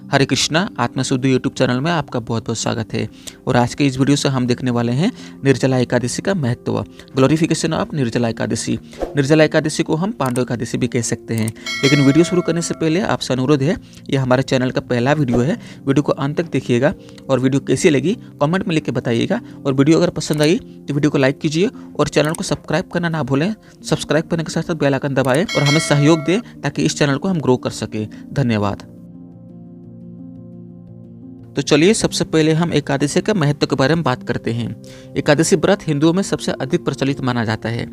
हरे Krishna आत्मशुद्ध YouTube channel में आपका बहुत बहुत स्वागत है। और आज के इस वीडियो से हम देखने वाले हैं निर्जला एकादशी का महत्व, ग्लोरिफिकेशन ऑफ निर्जला एकादशी। निर्जला एकादशी को हम पांडव एकादशी भी कह सकते हैं। लेकिन वीडियो शुरू करने से पहले आपसे अनुरोध है, यह हमारे चैनल का पहला वीडियो है, वीडियो को अंत तक देखिएगा और वीडियो कैसी लगी कमेंट में लिख के बताइएगा। और वीडियो अगर पसंद आई तो वीडियो को लाइक कीजिए और चैनल को सब्सक्राइब करना ना भूलें। सब्सक्राइब करने के साथ साथ बेल आइकन दबाएं और हमें सहयोग दें ताकि इस चैनल को हम ग्रो कर सके। धन्यवाद। तो चलिए सबसे पहले हम एकादशी के महत्व के बारे में बात करते हैं। एकादशी व्रत हिंदुओं में सबसे अधिक प्रचलित माना जाता है।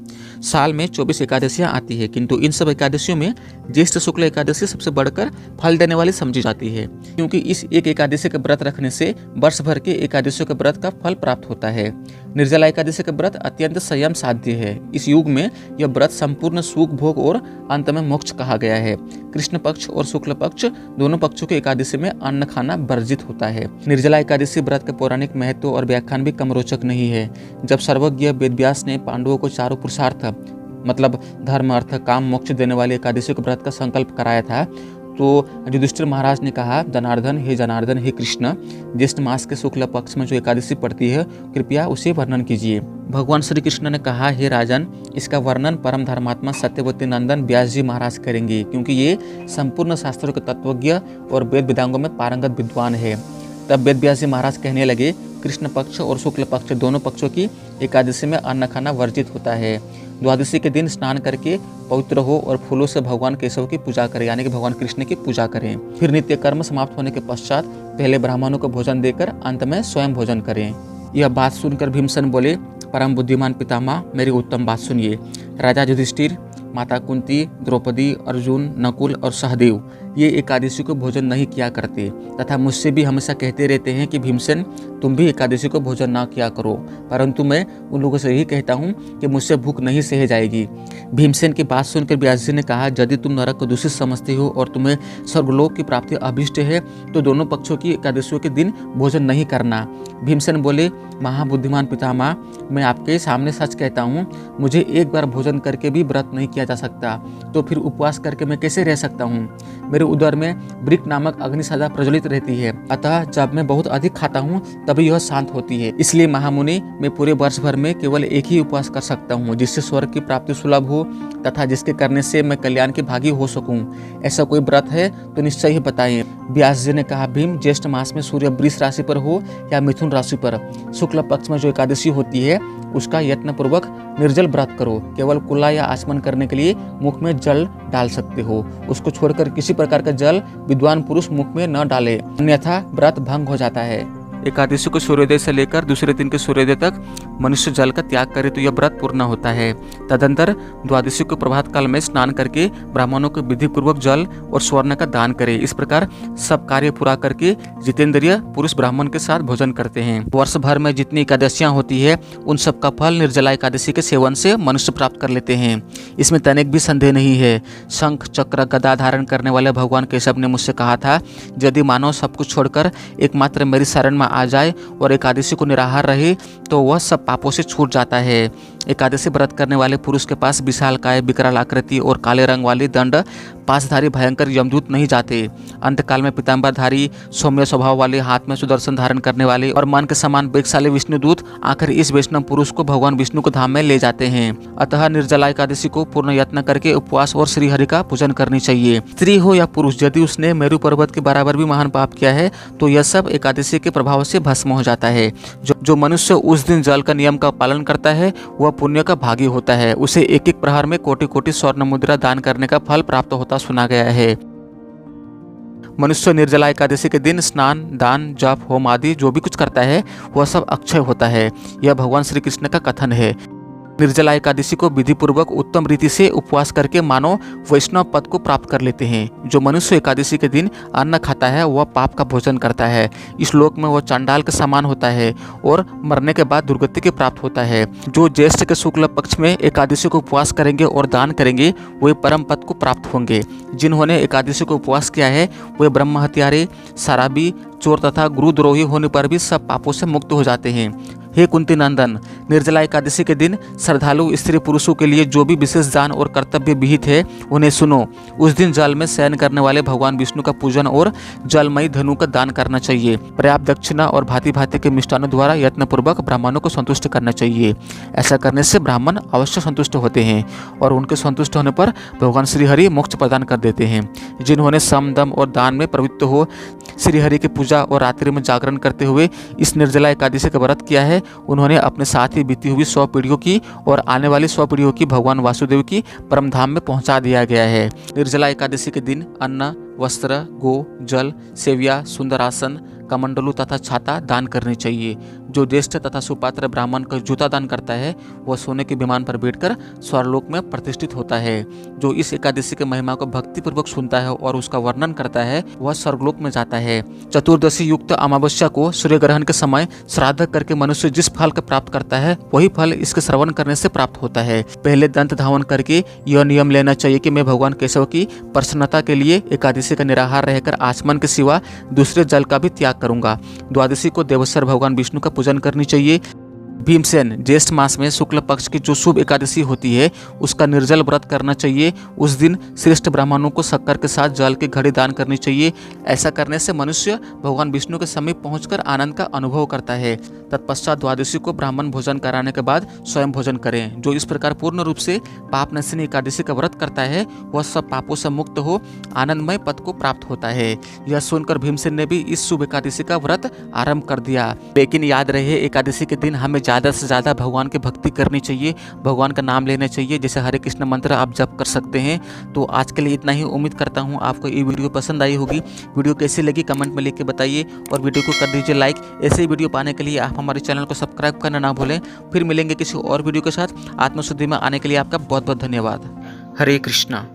साल में 24 एकादशियां आती है, किंतु इन सब एकादशियों में ज्येष्ठ शुक्ल एकादशी सबसे बढ़कर फल देने वाली समझी जाती है, क्योंकि इस एक एकादशी के व्रत रखने से वर्ष भर के एकादशियों के व्रत का फल प्राप्त होता है। निर्जला एकादशी का व्रत अत्यंत संयम साध्य है। इस युग में यह व्रत संपूर्ण सुख भोग और अंत में मोक्ष कहा गया है। कृष्ण पक्ष और शुक्ल पक्ष दोनों पक्षों के एकादशी में अन्न खाना वर्जित होता है। निर्जला एकादशी व्रत का पौराणिक महत्व और व्याख्यान भी कम रोचक नहीं है। जब सर्वज्ञ वेदव्यास ने पांडवों को चारों पुरुषार्थ मतलब धर्म अर्थ काम मोक्ष देने वाले एकादशी के व्रत का संकल्प कराया था, तो युधिष्ठिर महाराज ने कहा, जनार्दन हे कृष्ण, ज्येष्ठ मास के शुक्ल पक्ष में जो एकादशी पड़ती है कृपया उसे वर्णन कीजिए। भगवान श्री कृष्ण ने कहा, हे राजन, इसका वर्णन परम धर्मात्मा सत्यवती नंदन व्यास जी महाराज करेंगे, क्योंकि ये संपूर्ण शास्त्रों के तत्वज्ञ और वेद वेदांगों में पारंगत विद्वान है। तब वेद व्यास जी महाराज कहने लगे, कृष्ण पक्ष और शुक्ल पक्ष दोनों पक्षों की एकादशी में अन्न खाना वर्जित होता है। द्वादशी के दिन स्नान करके पवित्र हो और फूलों से भगवान केशव की पूजा करें, यानी कि भगवान कृष्ण की पूजा करें। फिर नित्य कर्म समाप्त होने के पश्चात पहले ब्राह्मणों को भोजन देकर अंत में स्वयं भोजन करें। यह बात सुनकर भीमसेन बोले, परम बुद्धिमान पितामह, मेरी उत्तम बात सुनिए। राजा युधिष्ठिर, माता कुंती, द्रौपदी, अर्जुन, नकुल और सहदेव ये एकादशी को भोजन नहीं किया करते तथा मुझसे भी हमेशा कहते रहते हैं कि भीमसेन, तुम भी एकादशी को भोजन ना किया करो, परंतु मैं उन लोगों से यही कहता हूँ कि मुझसे भूख नहीं सह जाएगी। भीमसेन की बात सुनकर व्यास जी ने कहा, यदि तुम नरक को दूषित समझते हो और तुम्हें स्वर्गलोक की प्राप्ति अभिष्ट है तो दोनों पक्षों की एकादशियों के दिन भोजन नहीं करना। भीमसेन बोले, महाबुद्धिमान पितामह, मैं आपके सामने सच कहता हूँ, मुझे एक बार भोजन करके भी व्रत नहीं किया जा सकता, तो फिर उपवास करके मैं कैसे रह सकता हूँ। मेरे उदर में ब्रिक नामक अग्नि सदा प्रज्वलित रहती है, अतः जब मैं बहुत अधिक खाता हूँ तभी यह शांत होती है। इसलिए महामुनि, मैं पूरे वर्ष भर में केवल एक ही उपवास कर सकता हूँ, जिससे स्वर्ग की प्राप्ति सुलभ हो तथा जिसके करने से मैं कल्याण के भागी हो सकूं। ऐसा कोई व्रत है तो निश्चय ही बताएं। व्यास जी ने कहा, भीम, ज्येष्ठ मास में सूर्य वृष राशि पर हो या मिथुन राशि पर, शुक्ल पक्ष में जो एकादशी होती है उसका यत्न पूर्वक निर्जल व्रत करो। केवल कुल्ला या आचमन करने के लिए मुख में जल डाल सकते हो, उसको छोड़कर किसी प्रकार का जल विद्वान पुरुष मुख में न डाले, अन्यथा व्रत भंग हो जाता है। एकादशी को सूर्योदय से लेकर दूसरे दिन के सूर्योदय तक मनुष्य जल का त्याग करे तो यह व्रत पूर्ण होता है। तदंतर द्वादशी को प्रभात काल में स्नान करके ब्राह्मणों को विधि पूर्वक जल और स्वर्ण का दान करे। इस प्रकार सब कार्य पूरा करके जितेंद्रिय पुरुष ब्राह्मण के साथ भोजन करते हैं। वर्ष भर में जितनी एकादशियां होती है उन सब का फल निर्जला एकादशी के सेवन से मनुष्य प्राप्त कर लेते हैं। इसमें तनिक भी संदेह नहीं है। शंख चक्र गदा धारण करने वाले भगवान केशव ने मुझसे कहा था, यदि मानव सब कुछ छोड़कर एकमात्र मेरी शरण में आ जाए और एकादशी को निराहार रहे तो वह सब पापों से छूट जाता है। एकादशी व्रत करने वाले पुरुष के पास विशाल काय, विकराल आकृति और काले रंग वाली दंड पासधारी भयंकर यमदूत नहीं जाते। अंतकाल में पीताम्बरधारी, सौम्य स्वभाव वाले, हाथ में सुदर्शन धारण करने वाले और मन के समान वेगशाली विष्णुदूत आखिर इस वैष्णव पुरुष को भगवान विष्णु को धाम में ले जाते हैं। अतः निर्जला एकादशी को पूर्ण यत्न करके उपवास और श्री हरि का पूजन करनी चाहिए। स्त्री हो या पुरुष, यदि उसने मेरु पर्वत के बराबर भी महान पाप किया है तो यह सब एकादशी के प्रभाव से भस्म हो जाता है। जो मनुष्य उस दिन जल का नियम का पालन करता है वह पुण्य का भागी होता है। उसे एक एक प्रहर में कोटि कोटि स्वर्ण मुद्रा दान करने का फल प्राप्त होता सुना गया है। मनुष्य निर्जला एकादशी के दिन स्नान, दान, जप, होम आदि जो भी कुछ करता है वह सब अक्षय होता है। यह भगवान श्री कृष्ण का कथन है। निर्जला एकादशी को विधि पूर्वक उत्तम रीति से उपवास करके मानव वैष्णव पद को प्राप्त कर लेते हैं। जो मनुष्य एकादशी के दिन अन्न खाता है वह पाप का भोजन करता है। इस लोक में वह चांडाल के समान होता है और मरने के बाद दुर्गति के प्राप्त होता है। जो ज्येष्ठ के शुक्ल पक्ष में एकादशी को उपवास करेंगे और दान करेंगे वे परम पद को प्राप्त होंगे। जिन्होंने एकादशी को उपवास किया है वे ब्रह्म हत्यारे, शराबी, चोर तथा गुरुद्रोही होने पर भी सब पापों से मुक्त हो जाते हैं। हे कुंती नंदन, निर्जला एकादशी के दिन श्रद्धालु स्त्री पुरुषों के लिए जो भी विशेष दान और कर्तव्य विहित है उन्हें सुनो। उस दिन जल में शयन करने वाले भगवान विष्णु का पूजन और जलमयी धनु का दान करना चाहिए। पर्याप्त दक्षिणा और भांति भांति के मिष्टानों द्वारा यत्नपूर्वक ब्राह्मणों को संतुष्ट करना चाहिए। ऐसा करने से ब्राह्मण अवश्य संतुष्ट होते हैं और उनके संतुष्ट होने पर भगवान श्रीहरि मोक्ष प्रदान कर देते हैं। जिन्होंने सम, दम और दान में प्रवृत्त हो श्रीहरि की पूजा और रात्रि में जागरण करते हुए इस निर्जला एकादशी का व्रत किया है, उन्होंने अपने साथ ही बीती हुई 100 पीढ़ियों की और आने वाली 100 पीढ़ियों की भगवान वासुदेव की परम धाम में पहुंचा दिया गया है। निर्जला एकादशी के दिन अन्न, वस्त्र, गो, जल, सेविया, सुंदर आसन, कमंडलू तथा छाता दान करनी चाहिए। जो ज्येष्ठ तथा सुपात्र ब्राह्मण का जूता दान करता है वह सोने के विमान पर बैठकर स्वर्गलोक में प्रतिष्ठित होता है। जो इस एकादशी के महिमा को भक्तिपूर्वक सुनता है और उसका वर्णन करता है वह स्वर्गलोक में जाता है। चतुर्दशी युक्त अमावस्या को सूर्य ग्रहण के समय श्राद्ध करके मनुष्य जिस फल को प्राप्त करता है वही फल इसके श्रवण करने से प्राप्त होता है। पहले दंत धावन करके यह नियम लेना चाहिए कि मैं भगवान केशव की प्रसन्नता के लिए एकादशी का निराहार रहकर आचमन के सिवा दूसरे जल का भी त्याग करूंगा। द्वादशी को देवेश्वर भगवान विष्णु का पूजन करनी चाहिए। भीमसेन, ज्येष्ठ मास में शुक्ल पक्ष की जो शुभ एकादशी होती है उसका निर्जल व्रत करना चाहिए। उस दिन श्रेष्ठ ब्राह्मणों को शक्कर के साथ जल की घड़ी दान करनी चाहिए। ऐसा करने से मनुष्य भगवान विष्णु के समीप पहुंचकर आनंद का अनुभव करता है। तत्पश्चात द्वादशी को ब्राह्मण भोजन कराने के बाद स्वयं भोजन करें। जो इस प्रकार पूर्ण रूप से पाप नशिनी एकादशी का व्रत करता है वह सब पापों से मुक्त हो आनंदमय पद को प्राप्त होता है। यह सुनकर भीमसेन ने भी इस शुभ एकादशी का व्रत आरंभ कर दिया। लेकिन याद रहे, एकादशी के दिन हमें ज़्यादा से ज़्यादा भगवान की भक्ति करनी चाहिए, भगवान का नाम लेना चाहिए। जैसे हरे कृष्ण मंत्र आप जप कर सकते हैं। तो आज के लिए इतना ही। उम्मीद करता हूँ आपको ये वीडियो पसंद आई होगी। वीडियो कैसी लगी कमेंट में लिख के बताइए और वीडियो को कर दीजिए लाइक। ऐसे ही वीडियो पाने के लिए आप हमारे चैनल को सब्सक्राइब करना ना भूलें। फिर मिलेंगे किसी और वीडियो के साथ। आत्मशुद्धि में आने के लिए आपका बहुत बहुत धन्यवाद। हरे कृष्णा।